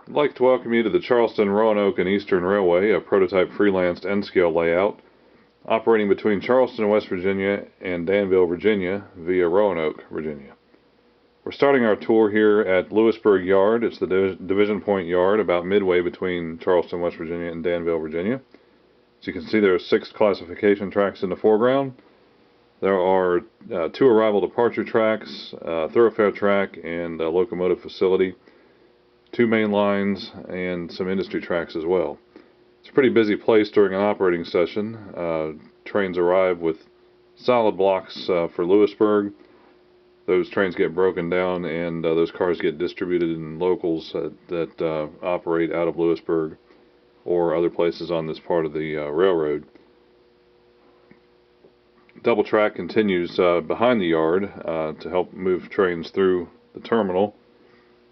I'd like to welcome you to the Charleston, Roanoke, and Eastern Railway, a prototype freelanced N-scale layout operating between Charleston, West Virginia and Danville, Virginia via Roanoke, Virginia. We're starting our tour here at Lewisburg Yard. It's the division point yard about midway between Charleston, West Virginia and Danville, Virginia. As you can see, there are 6 classification tracks in the foreground. There are 2 arrival departure tracks, a thoroughfare track, and a locomotive facility. 2 main lines, and some industry tracks as well. It's a pretty busy place during an operating session. Trains arrive with solid blocks for Lewisburg. Those trains get broken down and those cars get distributed in locals that operate out of Lewisburg or other places on this part of the railroad. Double track continues behind the yard to help move trains through the terminal.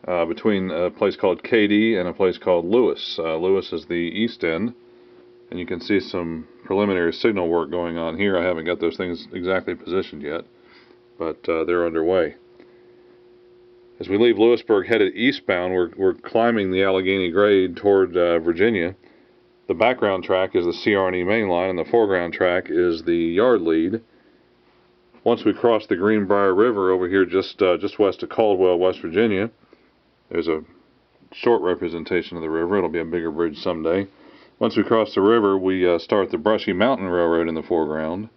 Between a place called Katy and a place called Lewis. Lewis is the east end, and you can see some preliminary signal work going on here. I haven't got those things exactly positioned yet, but they're underway. As we leave Lewisburg headed eastbound, we're climbing the Allegheny grade toward Virginia. The background track is the CR&E main line, and the foreground track is the yard lead. Once we cross the Greenbrier River over here just west of Caldwell, West Virginia, there's a short representation of the river. It'll be a bigger bridge someday. Once we cross the river, we start the Brushy Mountain Railroad in the foreground.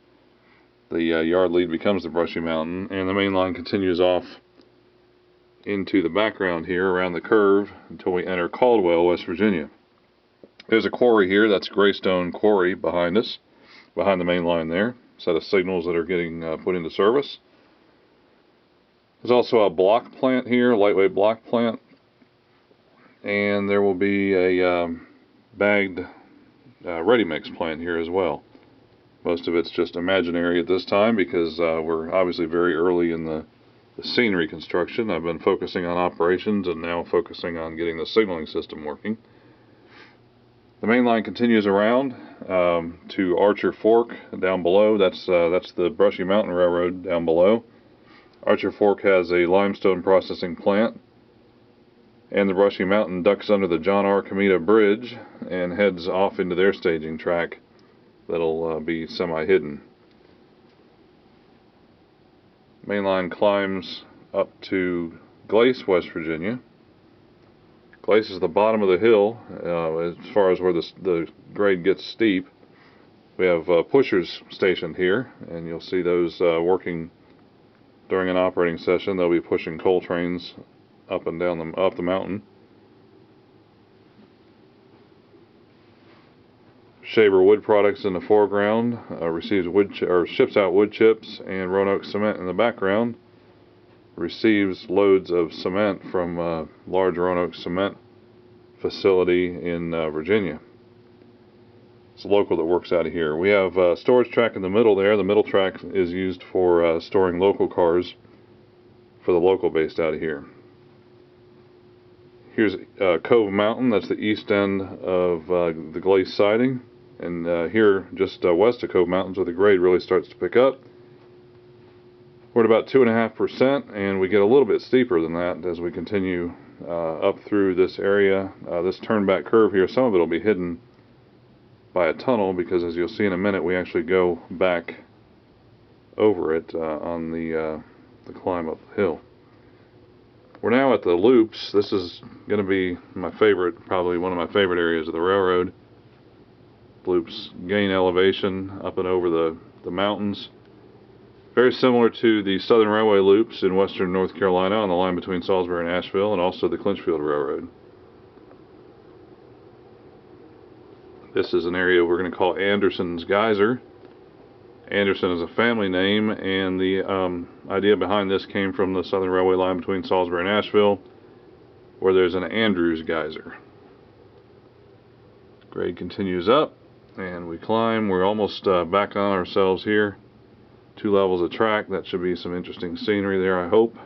The yard lead becomes the Brushy Mountain, and the main line continues off into the background here around the curve until we enter Caldwell, West Virginia. There's a quarry here. That's Greystone Quarry behind us, behind the main line there. A set of signals that are getting put into service. There's also a block plant here, a lightweight block plant, and there will be a bagged ready mix plant here as well. Most of it's just imaginary at this time because we're obviously very early in the scenery construction. I've been focusing on operations and now focusing on getting the signaling system working. The main line continues around to Archer Fork down below. That's the Brushy Mountain Railroad down below. Archer Fork has a limestone processing plant, and the Brushy Mountain ducks under the John R. Comita Bridge and heads off into their staging track that'll be semi-hidden. Main line climbs up to Glace, West Virginia. Glace is the bottom of the hill as far as where the grade gets steep. We have pushers stationed here, and you'll see those working during an operating session. They'll be pushing coal trains up and down up the mountain. Shaver Wood Products in the foreground ships out wood chips, and Roanoke Cement in the background receives loads of cement from a large Roanoke Cement facility in Virginia. It's a local that works out of here. We have a storage track in the middle there. The middle track is used for storing local cars for the local based out of here. Here's Cove Mountain. That's the east end of the Glace siding. And here, just west of Cove Mountain, where the grade really starts to pick up. We're at about 2.5%, and we get a little bit steeper than that as we continue up through this area. This turnback curve here, some of it will be hidden by a tunnel because, as you'll see in a minute, we actually go back over it on the climb up the hill. We're now at the loops. This is going to be my favorite, probably one of my favorite areas of the railroad. Loops gain elevation up and over the mountains. Very similar to the Southern Railway loops in western North Carolina on the line between Salisbury and Asheville, and also the Clinchfield Railroad. This is an area we're going to call Anderson's Geyser. Anderson is a family name, and the idea behind this came from the Southern Railway line between Salisbury and Asheville, where there's an Andrews Geyser. Grade continues up, and we climb. We're almost back on ourselves here. 2 levels of track. That should be some interesting scenery there, I hope.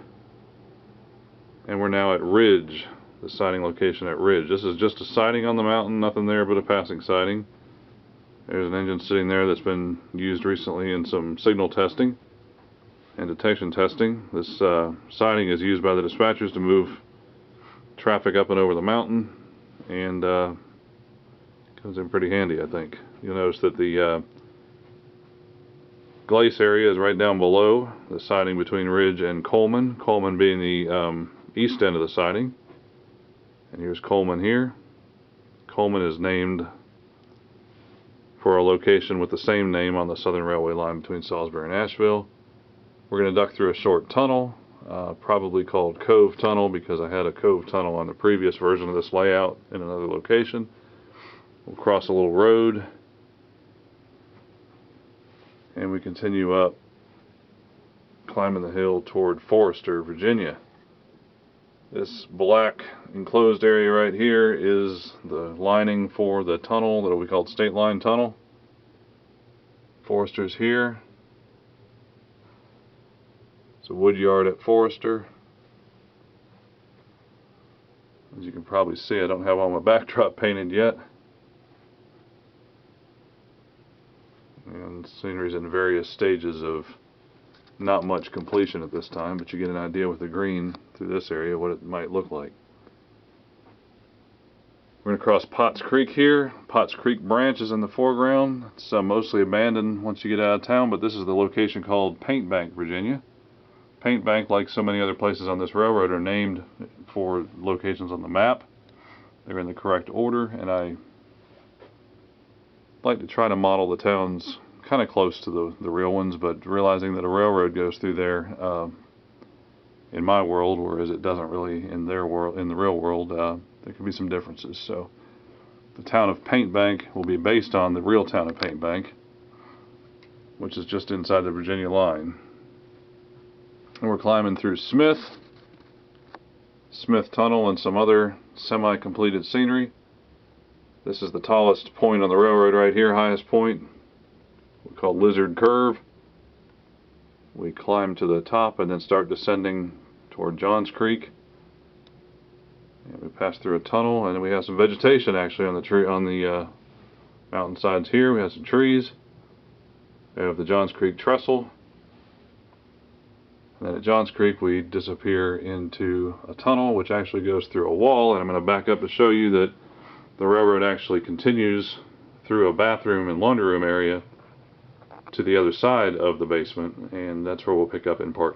And we're now at Ridge, the siding location at Ridge. This is just a siding on the mountain, nothing there but a passing siding. There's an engine sitting there that's been used recently in some signal testing and detection testing. This siding is used by the dispatchers to move traffic up and over the mountain, and comes in pretty handy, I think. You'll notice that the Glace area is right down below the siding between Ridge and Coleman. Coleman being the east end of the siding. And here's Coleman here. Coleman is named for a location with the same name on the Southern Railway line between Salisbury and Asheville. We're going to duck through a short tunnel, probably called Cove Tunnel, because I had a Cove Tunnel on the previous version of this layout in another location. We'll cross a little road, and we continue up, climbing the hill toward Forester, Virginia. This black enclosed area right here is the lining for the tunnel that will be called State Line Tunnel. Forester's here. It's a wood yard at Forester. As you can probably see, I don't have all my backdrop painted yet. And the scenery's in various stages of not much completion at this time, but you get an idea with the green through this area what it might look like. We're going to cross Potts Creek here. Potts Creek branch is in the foreground. It's mostly abandoned once you get out of town, but this is the location called Paint Bank, Virginia. Paint Bank, like so many other places on this railroad, are named for locations on the map. They're in the correct order, and I like to try to model the towns kind of close to the real ones, but realizing that a railroad goes through there in my world, whereas it doesn't really in their world, in the real world, there could be some differences. So the town of Paint Bank will be based on the real town of Paint Bank, which is just inside the Virginia line. And we're climbing through Smith Tunnel and some other semi-completed scenery. This is the tallest point on the railroad right here, highest point. We call Lizard Curve. We climb to the top and then start descending toward Johns Creek. And we pass through a tunnel, and we have some vegetation actually on the mountainsides here. We have some trees. We have the Johns Creek trestle. And then at Johns Creek we disappear into a tunnel which actually goes through a wall, and I'm going to back up to show you that the railroad actually continues through a bathroom and laundry room area to the other side of the basement, and that's where we'll pick up in part 2.